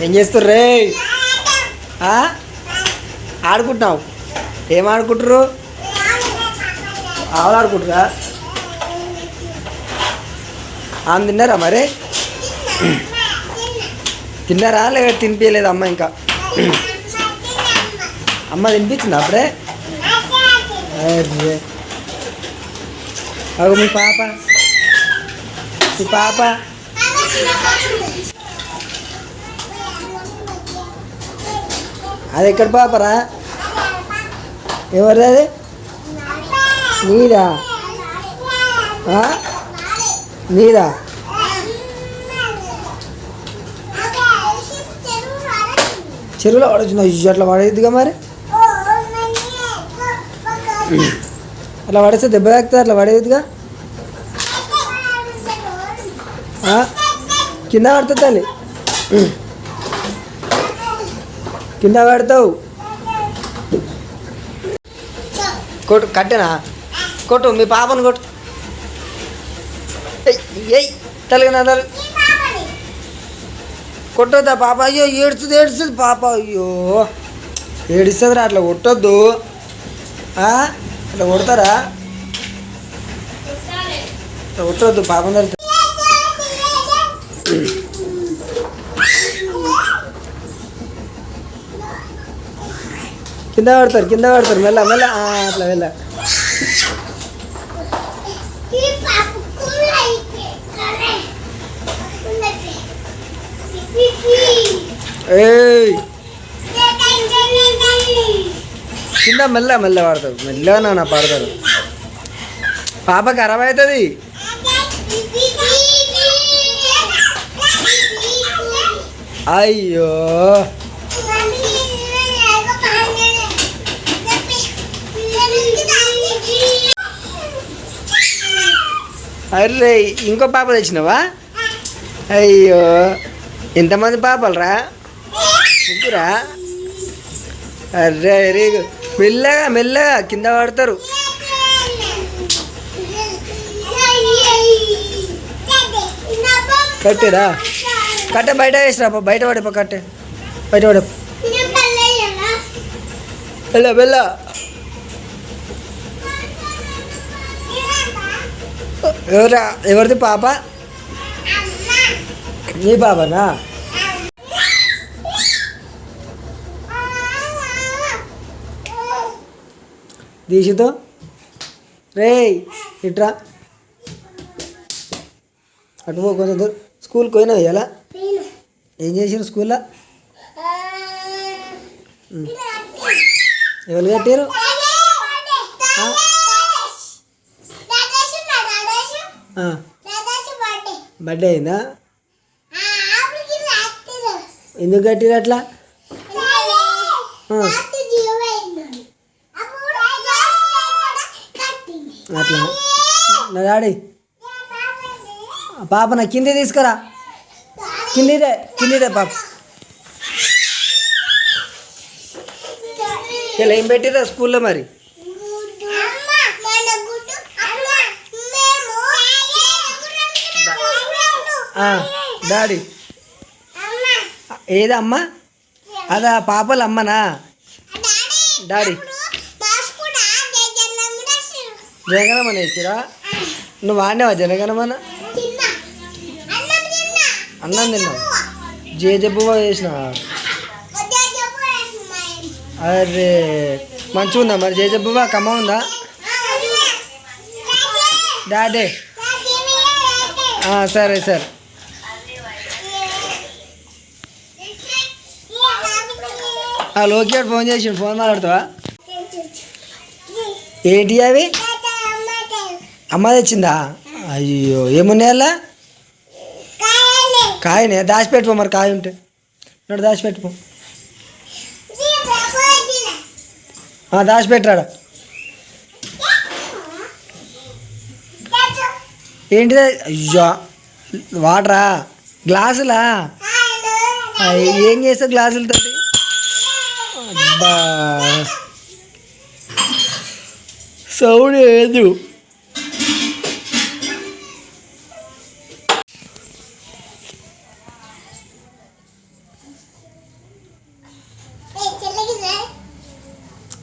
ఏం చేస్తుర్రే? ఆడుకుంటున్నావు? ఏం ఆడుకుంటారు? ఆవులు ఆడుకుంటారా? ఆమె తిన్నారా మరి? తిన్నారా లేక తినిపించలేదు అమ్మ? ఇంకా అమ్మ తినిపించింది అప్పుడే? అరే అవు మీ పాప అది ఎక్కడ పాపరా? ఎవరు అది? నీదా? నీదా? చెరువులో పడొచ్చిన అట్లా పడేదిగా మరి. అట్లా పడేస్తే దెబ్బ తాకుతుంది. అట్లా పడేదిగా కింద పడుతుంది తల్లి. కింద పడతావు. కొట్టు కట్టెనా? కొట్టు మీ పాపను కొట్టు. ఎయ్ తలగనా తల కొట్టొద్దా పాప? అయ్యో ఏడుస్తుంది పాప. అయ్యో ఏడుస్తుందిరా. అట్లా కొట్టొద్దు. అట్లా కొడతారా? అట్లా కొట్టొద్దు పాపం దగ్గర. కింద పడతారు మెల్ల మెల్ల. అట్లా వెళ్ళ. ఏయ్ కింద మెల్ల మెల్ల పడతారు. మెల్లగా నా పడతారు. పాప ఖరాబ్ అవుతుంది. అయ్యో అర్రే ఇంకో పాప తెచ్చినావా? అయ్యో ఎంతమంది పాపలరా? ముగ్గురా? అర్రే అరే మెల్లగా మెల్లగా కింద పడతారు. కట్టేరా? కట్టే బయట వేసిరా. బయట పడిపో. కట్టే బయట పడిపో. వెళ్ళ వెళ్ళ. ఎవరిది పాప? నీ పాపనా? దీక్షతో రే ఇట్రా. అటు పో కొంచెం దూరం. స్కూల్కి పోయినావు ఎలా? ఏం చేసారు స్కూల్లో? ఎవరు కట్టారు? బర్త్డే అయిందా? ఎందుకు కట్టిరు అట్లా? అట్లా నా డాడీ పాప నా కింది తీసుకురా. కిందిదే పాప. ఇలా ఏం పెట్టిరా స్కూల్లో మరి? డాడీ ఏదమ్మా? అదా పాపల అమ్మనా? డాడీ జనగణమన వేసిరా? నువ్వు వాడినావా జనగణమన? అన్నం తిన్నావు? జేజబ్బువా వేసినావా? అరే మంచిగా ఉందా మరి జేజబ్బువా? కమ్మ ఉందా? డాడీ సరే సరే. లోకి ఫోన్ చేసి ఫోన్ మాట్లాడతావా? ఏంటి అవి? అమ్మ తెచ్చిందా? అయ్యో ఏమున్నాయి అలా? కాయనే దాచిపెట్టుకో. మరి కాయ ఉంటే నన్ను దాచిపెట్టుకో. దాచిపెట్టాడా? ఏంటిది? అయ్యో వాటరా? గ్లాసులా? ఏం చేస్తావు గ్లాసులతో? అబ్బా సౌండ్ లేదు.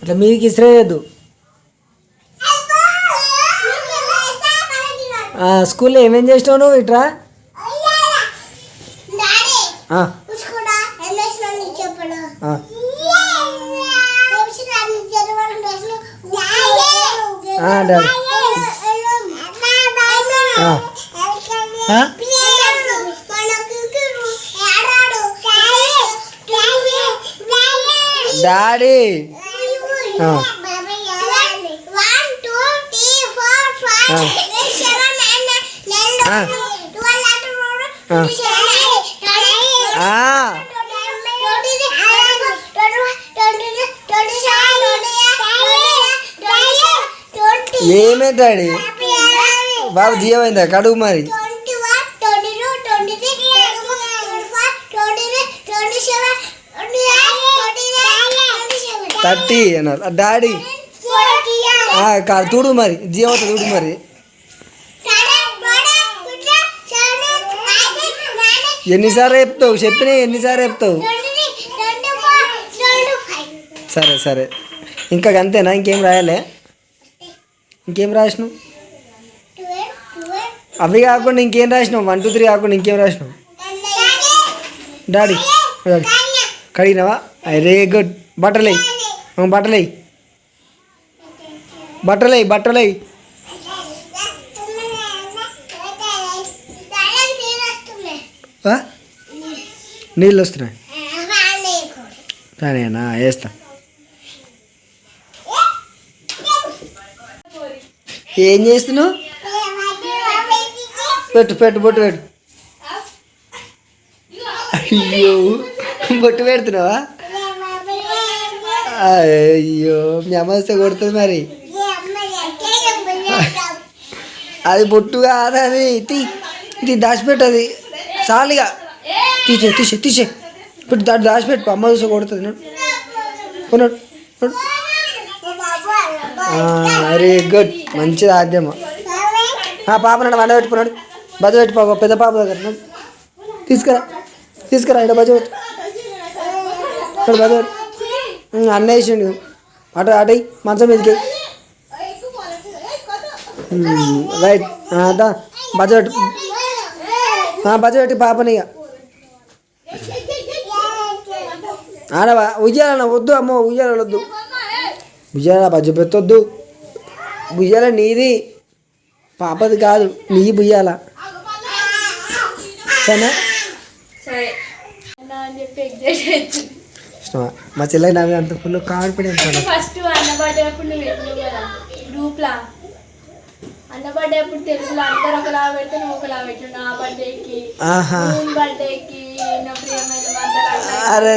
ఇట్లా మీదికి ఇసిరేయద్దు. స్కూల్లో ఏమేం చేసినావు నువ్వు ఇట్రా? డాడీ డాడీ ఏమే డాడీ బాబు జీవమైందా కడుగు మరి 30 అన్నారు డాడీ కాదు చూడు మరి జీవత చూడు మరి ఎన్నిసార్లు చెప్తావు చెప్పినా ఎన్నిసార్లు చెప్తావు సరే సరే ఇంకా అంతేనా ఇంకేం రాయాలే ఇంకేం రాసినావు అవి కాకుండా ఇంకేం రాసినావు 1 2 3 కాకుండా ఇంకేం రాసినావు డాడీ డాడీ కడిగినావా వెరీ గుడ్ బట్టలై బట్టలై బట్టలై బట్టలై నీళ్ళు వస్తున్నాయి సరేనా వేస్తా ఏం చేస్తున్నావు పెట్టు పెట్టు బొట్టు పెట్టు అయ్యో బొట్టు పెడుతున్నావా అయ్యో మీ అమ్మ వస్తే కొడుతుంది మరి అది బొట్టు కాదు అది ఇది దాచిపెట్టు అది చాలుగా తీసే తీసే తీసే ఇప్పుడు దాన్ని దాచిపెట్టు అమ్మ చూస్తే కొడుతుంది కొన్నాడు వెరీ గుడ్ మంచిది ఆద్యమ పాప నన్ను వండ పెట్టుకున్నాడు బజ పెట్టుకో పెద్ద పాప దగ్గర తీసుకురా తీసుకురా ఇక్కడ బజ పెట్టు ఇక్కడ బజ పెట్టు అన్న వేసిండు అటు అటు మంచం మీదకి రైట్ దా బజ పెట్టు బజ పెట్టి పాపని ఇక ఆడవా ఉయ్యాల వద్దు అమ్మో ఉయ్యాల వద్దు ఉయ్యాల బజ్జ పెట్టొద్దు ఉయ్యాల నీది పాపది కాదు నీ బుయ్యాల సరేనా మా చెల్లె నా అంత ఫుల్ కాన్ఫిడెన్స్ ఫస్ట్ అన్న బర్త్డే అప్పుడు నువ్వు పెట్టినావు కదా గ్రూప్లా అన్న బర్త్డే అప్పుడు తెలుగులో అందరు ఒకలా పెడితే నువ్వు ఒకలా పెట్టు నా బర్త్డేకి బర్త్డేకి నా ప్రియమైన అరే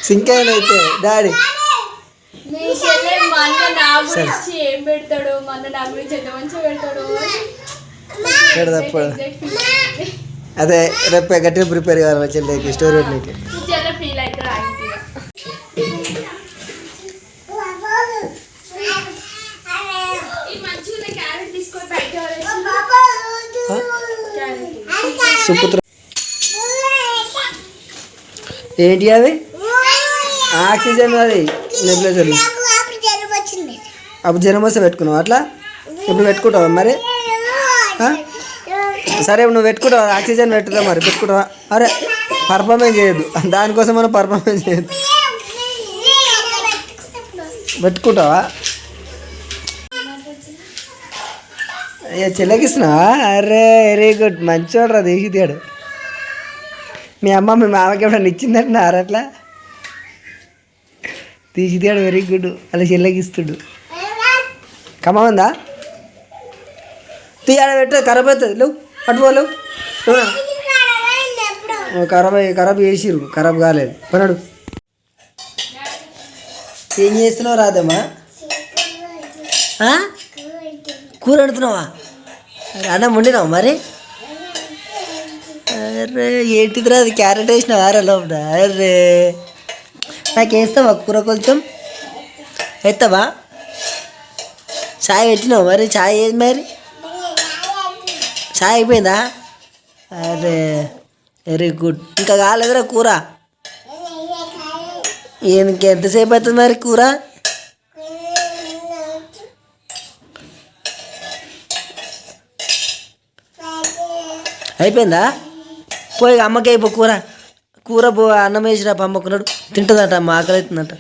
సింక్ అయితే డాడీ మీ చెల్లె మా అన్న నా గురించి ఏం పెడతాడు మా అన్న నా గురించి ఎంత మంచిగా పెడతాడు అదే రేపు గట్టిగా ప్రిపేర్ కావాలి మా చెల్లెకి స్టోరీ పెట్టినకి చెల్లె ఫీల్ అవుతాడు సుపుత్ర ఏంటి అవి ఆక్సిజన్ అది నెబులైజర్లు అప్పుడు జ్వరం వస్తే పెట్టుకున్నావు అట్లా ఇప్పుడు పెట్టుకుంటావా మరి సరే నువ్వు పెట్టుకుంటావా ఆక్సిజన్ పెట్టుదా మరి పెట్టుకుంటావా అరే పర్ఫార్మెన్స్ చేయొద్దు దానికోసం మనం పర్ఫార్మెన్స్ చేయొద్దు పెట్టుకుంటావా చెల్లకిస్తున్నావా అరే వెరీ గుడ్ మంచోడు రా దేశీ తీయాడు మీ అమ్మ మీ మామకి ఎప్పుడన్నా ఇచ్చిందంటున్నారు అట్లా తీసి తీయాడు వెరీ గుడ్ అలా చెల్లకిస్తుడు కమ్మందా తీయాడ పెట్టు ఖరాబ్ అవుతుంది లేవు పట్టుకోలేవు ఖరాబ్ చేసిరు ఖరాబ్ కాలేదు పన్నాడు ఏం చేస్తున్నావు రాదమ్మా కూర వండుతున్నావా అన్నం వండినావు మరి అరే ఏంటిదిరా అది క్యారెట్ వేసినావు అరే లోపల అరే నాకు వేస్తావా కూర కొంచెం ఎత్తావా చాయ్ పెట్టినావు మరి చాయ్ ఏది మరి చాయ్ అయిపోయిందా అరే వెరీ గుడ్ ఇంకా కాలేదురా కూర ఈయనకి ఎంతసేపు అవుతుంది మరి కూర? అయిపోయిందా? పోయి అమ్మకి అయిపో కూర. కూర అన్నం వేసిరా అమ్మకున్నాడు తింటుందట, అమ్మ ఆకలి అవుతుందట.